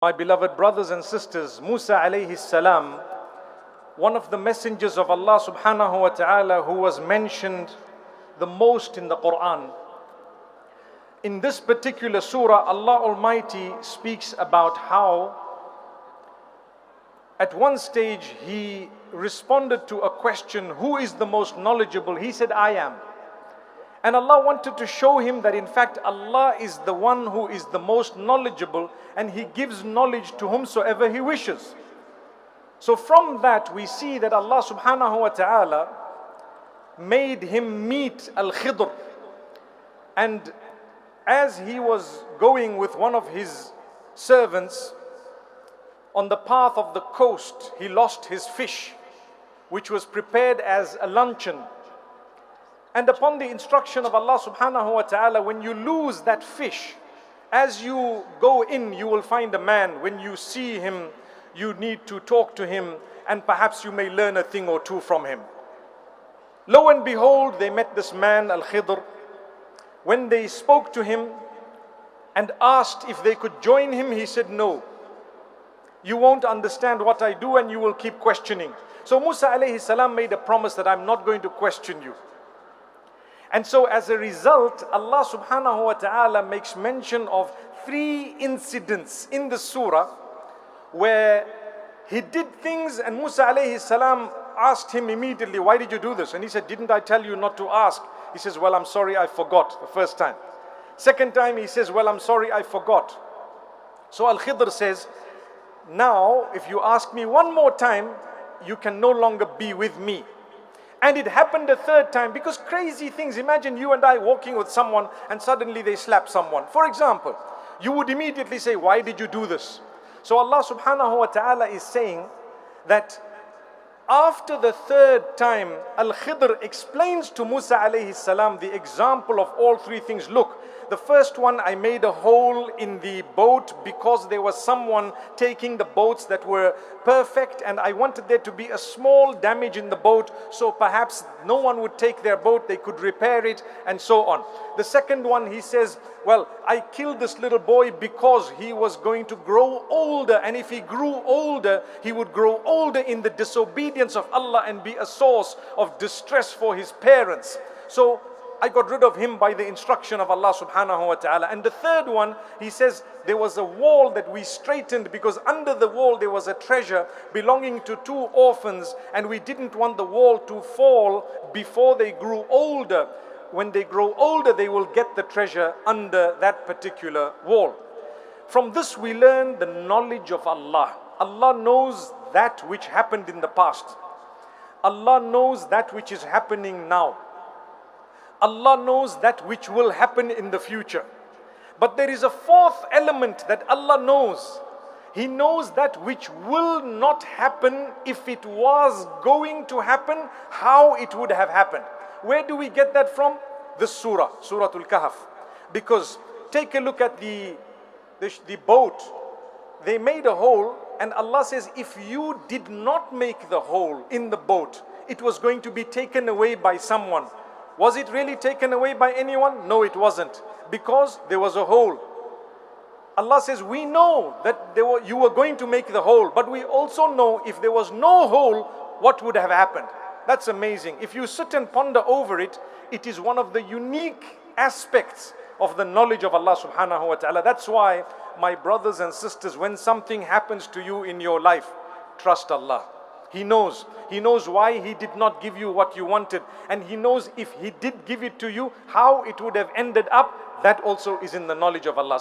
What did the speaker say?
My beloved brothers and sisters, Musa alayhi salam, one of the messengers of Allah subhanahu wa ta'ala who was mentioned the most in the Quran. In this particular surah, Allah Almighty speaks about how at one stage he responded to a question, who is the most knowledgeable? He said, I am. And Allah wanted to show him that in fact Allah is the one who is the most knowledgeable, and He gives knowledge to whomsoever He wishes. So from that we see that Allah subhanahu wa ta'ala made him meet Khidr. And as he was going with one of his servants on the path of the coast, he lost his fish, which was prepared as a luncheon. And upon the instruction of Allah subhanahu wa ta'ala, when you lose that fish, as you go in, you will find a man. When you see him, you need to talk to him, and perhaps you may learn a thing or two from him. Lo and behold, they met this man, Khidr. When they spoke to him and asked if they could join him, he said, no. You won't understand what I do and you will keep questioning. So Musa alayhi salam made a promise that I'm not going to question you. And so as a result, Allah subhanahu wa ta'ala makes mention of 3 incidents in the surah where he did things, and Musa alayhi salam asked him immediately, why did you do this? And he said, didn't I tell you not to ask? He says, well, I'm sorry, I forgot the first time. Second time he says, well, I'm sorry, I forgot. So Khidr says, now if you ask me one more time, you can no longer be with me. And it happened a third time, because crazy things, imagine you and I walking with someone and suddenly they slap someone. For example, you would immediately say, why did you do this? So Allah subhanahu wa ta'ala is saying that after the third time, Khidr explains to Musa alayhi salam the example of all 3 things. Look, the first one, I made a hole in the boat because there was someone taking the boats that were perfect, and I wanted there to be a small damage in the boat, so perhaps no one would take their boat, they could repair it, and so on. The second one, he says, well, I killed this little boy because he was going to grow older, and if he grew older, he would grow older in the disobedience of Allah and be a source of distress for his parents. So I got rid of him by the instruction of Allah subhanahu wa ta'ala. And the third one, he says, there was a wall that we straightened because under the wall there was a treasure belonging to 2 orphans, and we didn't want the wall to fall before they grew older. When they grow older, they will get the treasure under that particular wall. From this we learn the knowledge of Allah. Allah knows that which happened in the past. Allah knows that which is happening now. Allah knows that which will happen in the future. But there is a 4th element that Allah knows. He knows that which will not happen if it was going to happen, how it would have happened. Where do we get that from? This surah, Surah Al-Kahf. Because take a look at the boat. They made a hole, and Allah says, if you did not make the hole in the boat, it was going to be taken away by someone. Was it really taken away by anyone? No, it wasn't, because there was a hole. Allah says, we know that you were going to make the hole, but we also know if there was no hole, what would have happened. That's amazing. If you sit and ponder over it, it is one of the unique aspects of the knowledge of Allah subhanahu wa ta'ala. That's why, my brothers and sisters, when something happens to you in your life, trust Allah. He knows. He knows why He did not give you what you wanted. And He knows if He did give it to you, how it would have ended up. That also is in the knowledge of Allah.